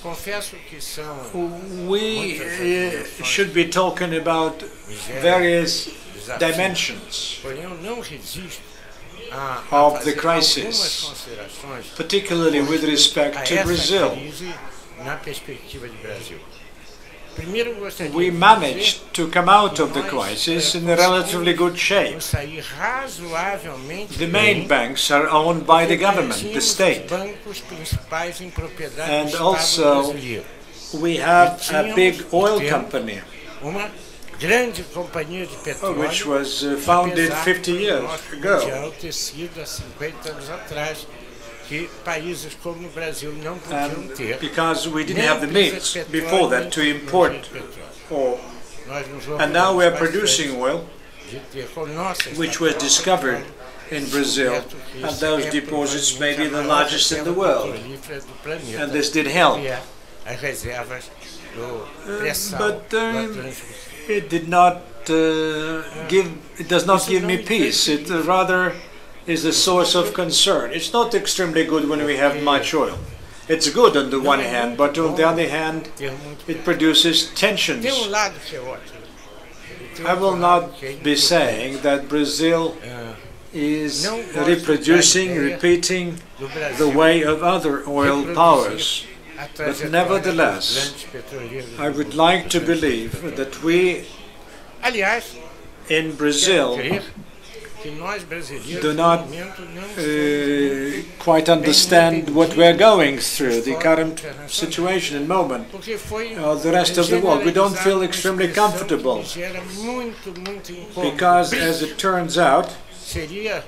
Confesso que são We should be talking about various dimensions porém eu não resisto a of the fazer algumas crisis, considerações particularly with a respect to essa Brazil. crise na perspectiva de Brasil. Primeiro eu gostaria We de managed to come out of the nós, crisis in a relatively good shape. sair razoavelmente The main bem, banks are owned by the government, the tínhamos state. os bancos principais em propriedade And do Estado also brasileiro. we have a big oil company, Uma grande companhia de petróleo, which was founded apesar 50 do years nosso ago. mundial ter sido há 50 anos atrás, que países como o Brasil não podiam ter. Because we didn't nem have the empresas means de before petróleo, that to nem import tecnologia de petróleo. oil. Nós nos And now we are orgulhamos producing bastante oil, de ter com nossas which was estatais discovered petróleo in Brazil, descoberto que and esse those é deposits may be provavelmente the a maior largest in the reserva world. petrolífera do planeta, And this did help. que é as reservas do pré-sal But do Atlântico. it did not it does not give me peace. It rather is a source of concern. It's not extremely good when we have much oil. It's good on the one hand, but on the other hand, Ter muito it produces tensions. Tem lado que é ótimo. E tem I will outro lado not que é be importante. saying that Brazil is Não gosto reproducing, da ideia repeating do Brasil the way of other oil reproduzir powers. a But trajetória nevertheless, dos grandes petroleiros I do would mundo, like to dos grandes believe petroleiros. that we Aliás, in quero Brazil crer que nós brasileiros do no not momento não somos quite understand what we're going through, the current situation and moment. porque foi The rest of the world, we don't feel generalizada extremely uma expressão comfortable que gera muito incômodo. because, as it turns out, Seria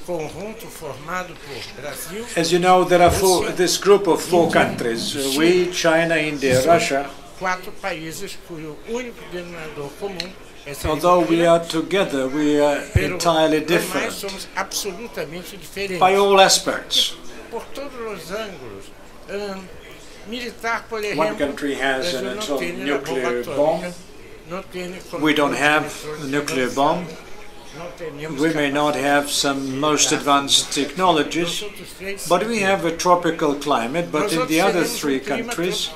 conjunto formado por Brasil, as you know, there are this group of four countries, we, China, India, Russia. 4 países cujo único denominador comum é ser Although we are together, we are entirely nós different somos absolutamente diferentes. by all aspects. Por todos os ângulos. Militar, por exemplo, One country has Brasil an não tem atomic nuclear bomba bomb. atômica, não tem We don't have eletrônica a nuclear avançada, bomb. não temos We may not have some most advanced technologies, but we have a tropical climate. But in the other 3 countries,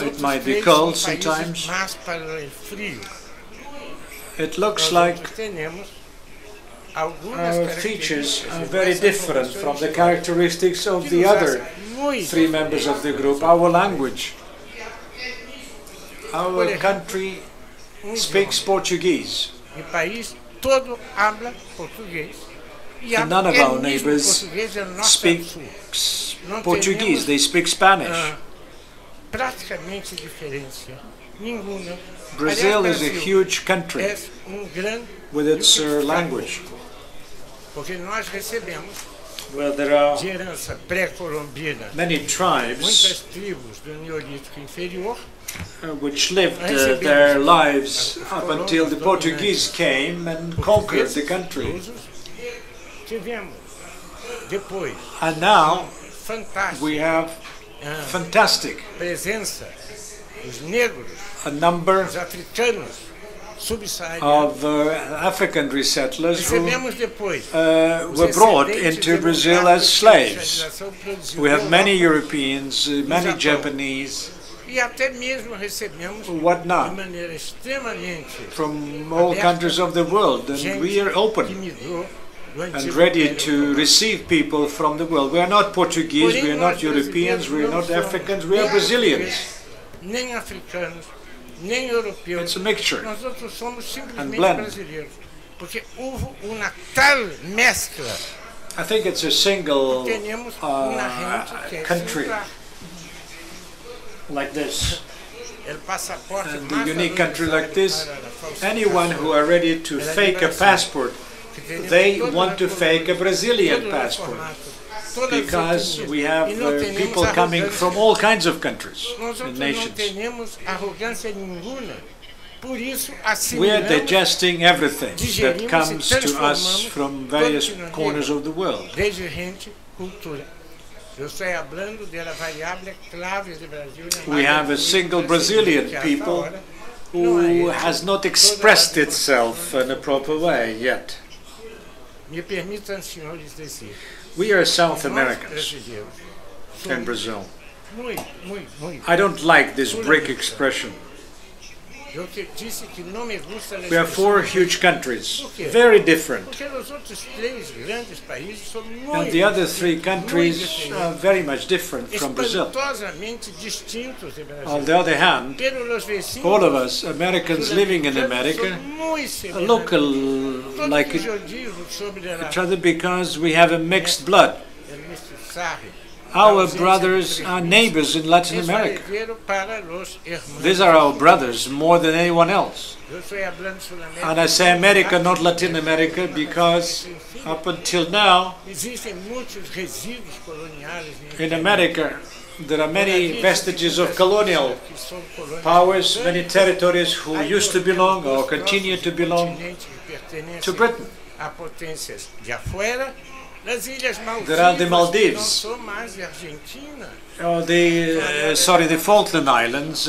it might be cold sometimes. It looks like our features are very different from the characteristics of the other 3 members of the group. Our language, our country speaks Portuguese. O país todo habla português. E And none of é our mesmo neighbors português é norte speak a sul. Não Portuguese, temos, they speak Spanish. praticamente diferença nenhuma. Brazil Aliás, is a huge country é grande with its language. porque nós recebemos Well, there are de herança pré-colombina many tribes muitas tribos do Neolítico Inferior, which lived their lives up until the Portuguese came and conquered the country. portugueses. Tivemos depois And now fantástica we have fantastic presença dos negros, a number dos africanos subsaarianos. of African resettlers who Recebemos depois were brought into Brazil as slaves. We have many Europeans, many Japanese, e até mesmo recebemos what de not, maneira extremamente from all countries of the world, and we are que open migrou do and antigo ready Império to Romano. receive people from the world. We are not Portuguese, we are not Europeans, we are not Africans, we are Brazilians. Nem africanos, nem europeus. It's a mixture. Nós outros somos simplesmente blend. brasileiros. Porque houve uma tal mescla. I think it's a single Temos uma rente que é country singular. like this, El passaporte and a mais unique country like valorizado this. para a falsificação Anyone who are ready to fake a passport, que teremos they todo want to o fake a Brazilian todo o passport, formato, todas as because etnias. we have E não tenemos people coming arrogância. from all kinds of countries Nós and outros não nations. temos arrogância nenhuma. Por isso, We are assimilamos, digesting everything that digerimos comes e to us transformamos from various continuamente corners of the world. desde gente, cultura. Eu estou falando da variável clave do Brasil. We have a single Brazilian people who has not expressed itself in a proper way yet. Me permitam, senhores, dizer, We are South nós Americans brasileiros in Brazil. Muito, muito, muito. I don't like this BRIC expression. Eu disse que não me gusta a We have four expressão, huge countries, Por quê? very different. porque os outros três grandes países são And muito, the other three muito countries diferentes, are very much different from Brazil. espantosamente distintos do Brasil. On the other hand, Pelos vizinhos, all of us, Americans living in America, são muito are semelhantes. local Todos like os odios sobre each other because we have a mixed blood. Sarri. Our brothers are neighbors in Latin America. These are our brothers more than anyone else. And I say America, not Latin America, because up until now, in America, there are many vestiges of colonial powers, many territories who used to belong or continue to belong to Britain. There are the Maldives, or the Falkland Islands.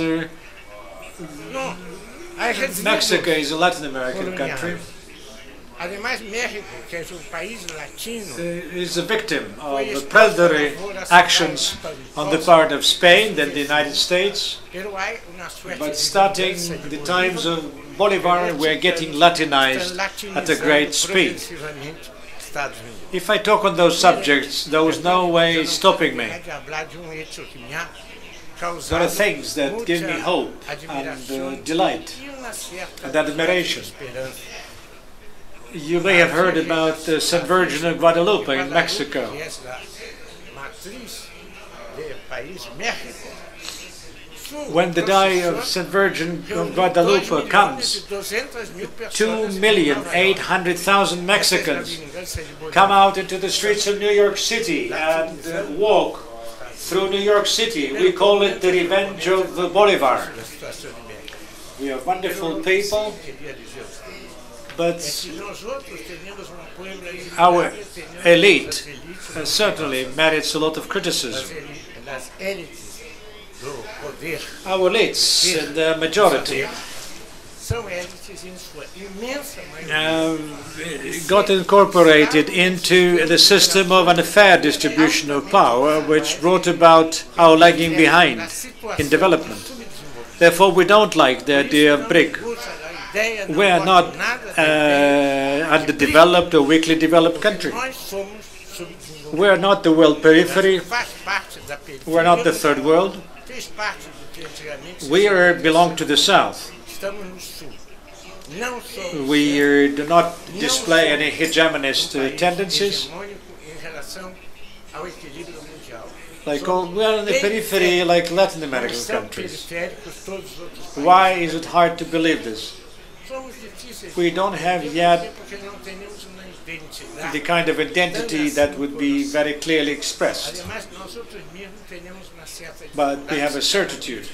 Mexico is a Latin American country. Además, México, que é um país latino, is a victim of predatory actions on the part of Spain and the United States. But starting the times of Bolivar, we are getting Latinized at a great speed. If I talk on those subjects, there was no way stopping me. There are things that give me hope and delight and admiration. You may have heard about the St. Virgin of Guadalupe in Mexico. When the day of St. Virgin of Guadalupe comes, 2,800,000 Mexicans come out into the streets of New York City and walk through New York City. We call it the revenge of Bolivar. We are wonderful people, but our elite certainly merits a lot of criticism. Our elites, in the majority, got incorporated into the system of unfair distribution of power, which brought about our lagging behind in development. Therefore, we don't like the idea of BRIC. We are not underdeveloped or weakly developed country. We are not the world periphery. We are not the third world. We belong to the South. We do not display any hegemonist tendencies. We are in the periphery like Latin American countries. Why is it hard to believe this? We don't have yet the kind of identity that would be very clearly expressed. But we have a certitude.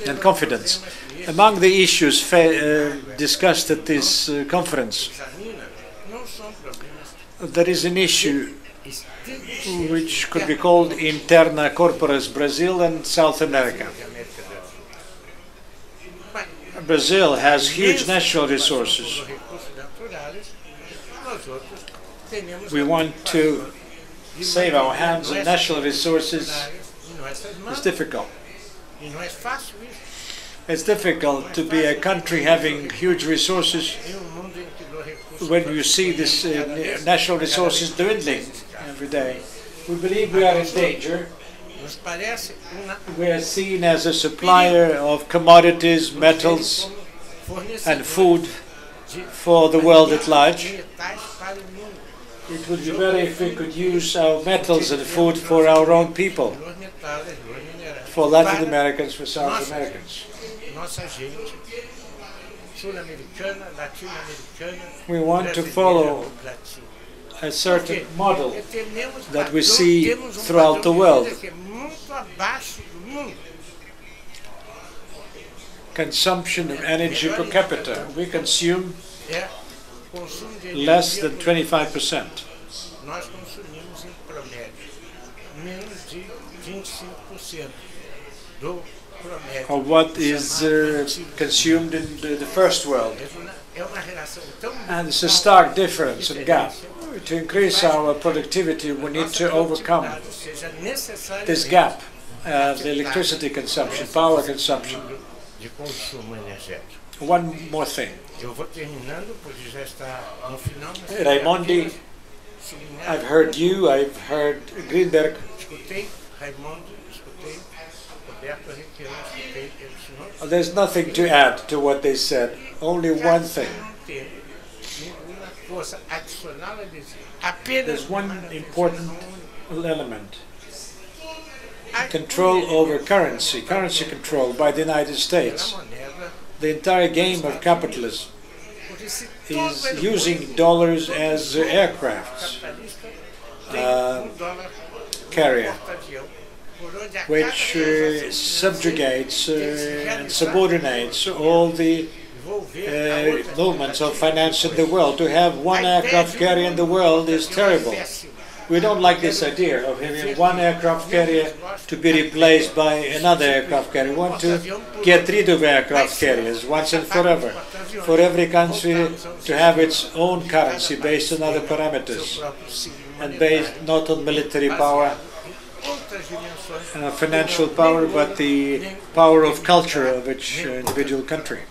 And confidence. Among the issues discussed at this conference, there is an issue which could be called interna corporis Brazil and South America. Brazil has huge natural resources. We want to save our hands on natural resources. It's difficult. It's difficult to be a country having huge resources when you see this natural resources dwindling every day. We believe we are in danger. We are seen as a supplier of commodities, metals, and food for the world at large. It would be better if we could use our metals and food for our own people, for Latin Americans, for South Americans. We want to follow a certain model that we see throughout the world. Consumption of energy per capita. We consume less than 25%. of what is consumed in the first world. And it's a stark difference and gap. To increase our productivity, we need to overcome this gap of the electricity consumption, power consumption. One more thing. Raimondi, I've heard you, I've heard Greenberg. There's nothing to add to what they said, only one thing. There's one important element. Control over currency control by the United States. The entire game of capitalism is using dollars as aircrafts carrier, which subjugates and subordinates all the movements of finance in the world. To have one aircraft carrier in the world is terrible. We don't like this idea of having one aircraft carrier to be replaced by another aircraft carrier. We want to get rid of aircraft carriers once and forever. For every country to have its own currency based on other parameters and based not on military power, financial power, but the power of culture of each individual country.